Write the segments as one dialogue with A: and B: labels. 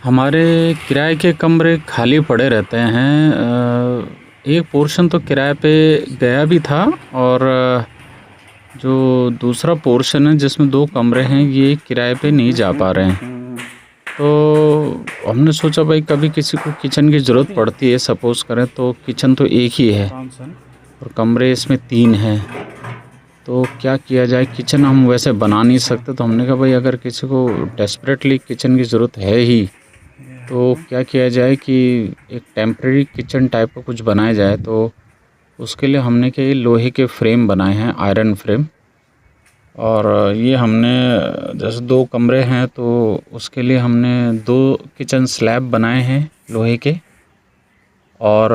A: हमारे किराए के कमरे खाली पड़े रहते हैं। एक पोर्शन तो किराए पे गया भी था और जो दूसरा पोर्शन है जिसमें 2 कमरे हैं ये किराए पे नहीं जा पा रहे हैं। तो हमने सोचा भाई कभी किसी को किचन की ज़रूरत पड़ती है, सपोज़ करें तो किचन तो एक ही है और कमरे इसमें 3 हैं। तो क्या किया जाए, किचन हम वैसे बना नहीं सकते, तो हमने कहा भाई अगर किसी को डेस्परेटली किचन की ज़रूरत है ही तो क्या किया जाए कि एक टेम्परेरी किचन टाइप का कुछ बनाया जाए। तो उसके लिए हमने क्या ये लोहे के फ्रेम बनाए हैं, आयरन फ्रेम। और ये हमने जैसे 2 कमरे हैं तो उसके लिए हमने 2 किचन स्लैब बनाए हैं लोहे के। और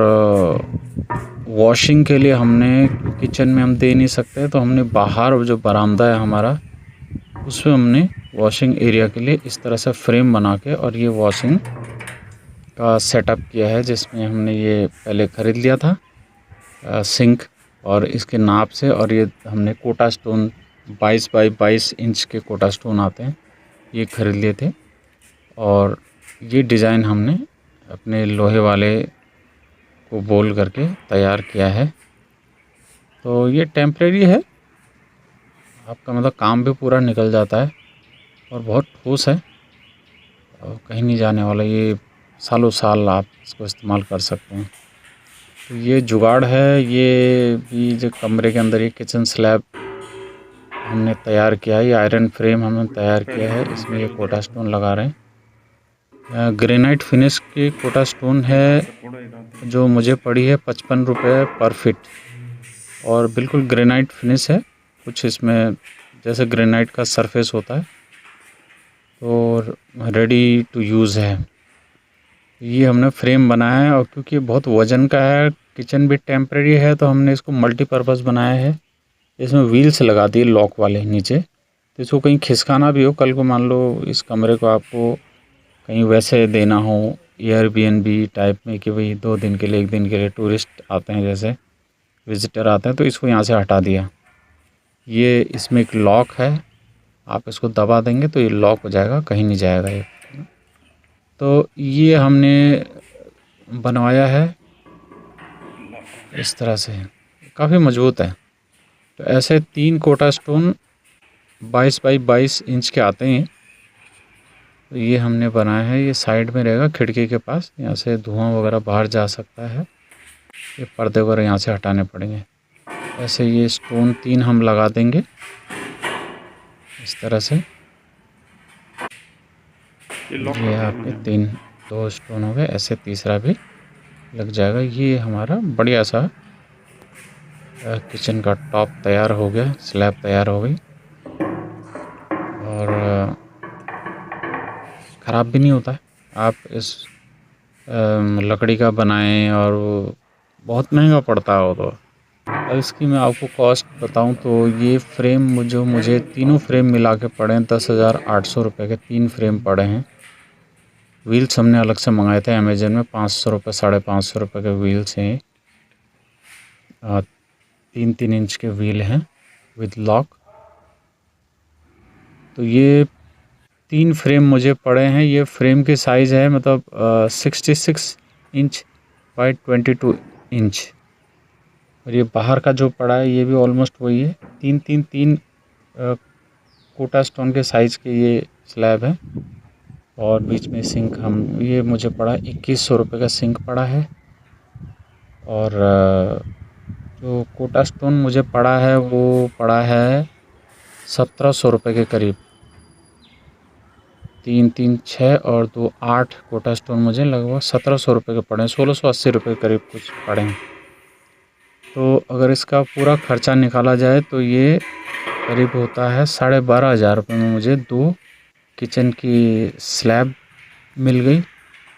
A: वॉशिंग के लिए हमने किचन में हम दे नहीं सकते तो हमने बाहर जो बरामदा है हमारा उसमें हमने वॉशिंग एरिया के लिए इस तरह से फ्रेम बना के और ये वॉशिंग का सेटअप किया है, जिसमें हमने ये पहले ख़रीद लिया था सिंक और इसके नाप से। और ये हमने कोटा स्टोन 22 बाई 22 इंच के कोटा स्टोन आते हैं, ये ख़रीद लिए थे। और ये डिज़ाइन हमने अपने लोहे वाले को बोल करके तैयार किया है। तो ये टेम्परेरी है, आपका मतलब काम भी पूरा निकल जाता है और बहुत ठोस है और कहीं नहीं जाने वाला। ये सालों साल आप इसको इस्तेमाल कर सकते हैं। तो ये जुगाड़ है, ये भी जो कमरे के अंदर ये किचन स्लैब हमने तैयार किया है, ये आयरन फ्रेम हमने तैयार किया है, इसमें ये कोटा स्टोन लगा रहे हैं। ग्रेनाइट फिनिश की कोटा स्टोन है जो मुझे पड़ी है 55 रुपये पर फिट और बिल्कुल ग्रेनाइट फिनिश है। कुछ इसमें जैसे ग्रेनाइट का सरफेस होता है और रेडी टू यूज़ है। ये हमने फ्रेम बनाया है और क्योंकि ये बहुत वज़न का है, किचन भी टेम्परेरी है, तो हमने इसको मल्टीपर्पज़ बनाया है। इसमें व्हील्स लगा दिए लॉक वाले नीचे, तो इसको कहीं खिसकाना भी हो, कल को मान लो इस कमरे को आपको कहीं वैसे देना हो एयरबीएनबी टाइप में कि भाई 2 दिन के लिए 1 दिन के लिए टूरिस्ट आते हैं, जैसे विज़िटर आते हैं, तो इसको यहाँ से हटा दिया। ये इसमें एक लॉक है, आप इसको दबा देंगे तो ये लॉक हो जाएगा, कहीं नहीं जाएगा ये। तो ये हमने बनवाया है इस तरह से, काफ़ी मज़बूत है। तो ऐसे 3 कोटा स्टोन 22 बाई 22 इंच के आते हैं। तो ये हमने बनाया है, ये साइड में रहेगा खिड़की के पास, यहाँ से धुआं वगैरह बाहर जा सकता है। ये पर्दे वगैरह यहाँ से हटाने पड़ेंगे। ऐसे ये स्टोन 3 हम लगा देंगे इस तरह से। ये आपके 2 स्टोन हो गए, ऐसे तीसरा भी लग जाएगा। ये हमारा बढ़िया सा किचन का टॉप तैयार हो गया, स्लैब तैयार हो गई और ख़राब भी नहीं होता है। आप इस लकड़ी का बनाएं और वो बहुत महंगा पड़ता है वो तो। अब इसकी मैं आपको कॉस्ट बताऊं तो ये फ्रेम जो मुझे तीनों फ्रेम मिला के पड़े हैं 10,800 रुपये के 3 फ्रेम पड़े हैं। व्हील्स हमने अलग से मंगाए थे अमेज़न में, 500 रुपये 550 रुपये के व्हील्स हैं। 3-3 इंच के व्हील हैं विद लॉक। तो ये 3 फ्रेम मुझे पड़े हैं। ये फ्रेम की साइज़ है मतलब 66 इंच बाई 22 इंच। और ये बाहर का जो पड़ा है ये भी ऑलमोस्ट वही है। 3-3-3 कोटा स्टोन के साइज़ के ये स्लैब है और बीच में सिंक हम ये मुझे पड़ा 2100 रुपये का सिंक पड़ा है। और जो कोटा स्टोन मुझे पड़ा है वो पड़ा है 1700 रुपये के करीब। 3-3 6 और 2 8 कोटा स्टोन मुझे लगभग 1700 रुपये के पड़े हैं, 1680 रुपये के करीब कुछ पड़े हैं। तो अगर इसका पूरा खर्चा निकाला जाए तो ये करीब होता है 12,500 रुपये में मुझे 2 किचन की स्लैब मिल गई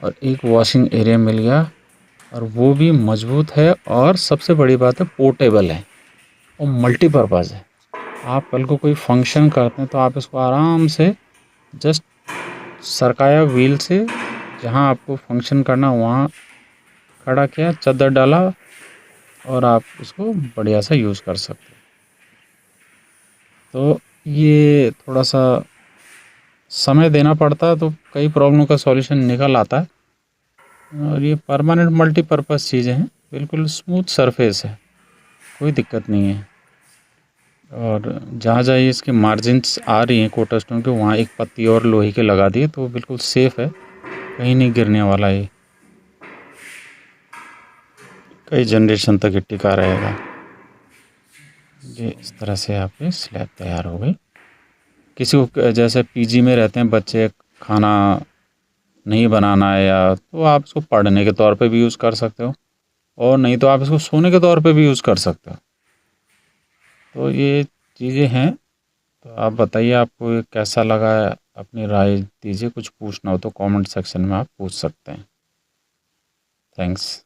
A: और एक वॉशिंग एरिया मिल गया और वो भी मजबूत है और सबसे बड़ी बात है पोर्टेबल है और मल्टीपर्पज़ है। आप कल को कोई फंक्शन करते हैं तो आप इसको आराम से जस्ट सरकाया व्हील से, जहाँ आपको फंक्शन करना वहाँ खड़ा किया, चादर डाला और आप इसको बढ़िया सा यूज़ कर सकते हैं। तो ये थोड़ा सा समय देना पड़ता है तो कई प्रॉब्लम का सॉल्यूशन निकल आता है। और ये परमानेंट मल्टीपर्पज़ चीज़ें हैं, बिल्कुल स्मूथ सरफेस है, कोई दिक्कत नहीं है। और जहाँ-जहाँ ये इसकी मार्जिन्स आ रही हैं कोटा स्टोन के, वहाँ एक पत्ती और लोहे की लगा दिए तो बिल्कुल सेफ़ है, कहीं नहीं गिरने वाला ये। कई जनरेशन तक ये टिका रहेगा। ये इस तरह से आपकी स्लैब तैयार हो गई। किसी को जैसे पीजी में रहते हैं बच्चे, खाना नहीं बनाना है या, तो आप इसको पढ़ने के तौर पे भी यूज़ कर सकते हो, और नहीं तो आप इसको सोने के तौर पे भी यूज़ कर सकते हो। तो ये चीज़ें हैं। तो आप बताइए आपको ये कैसा लगा है, अपनी राय दीजिए। कुछ पूछना हो तो कमेंट सेक्शन में आप पूछ सकते हैं। थैंक्स।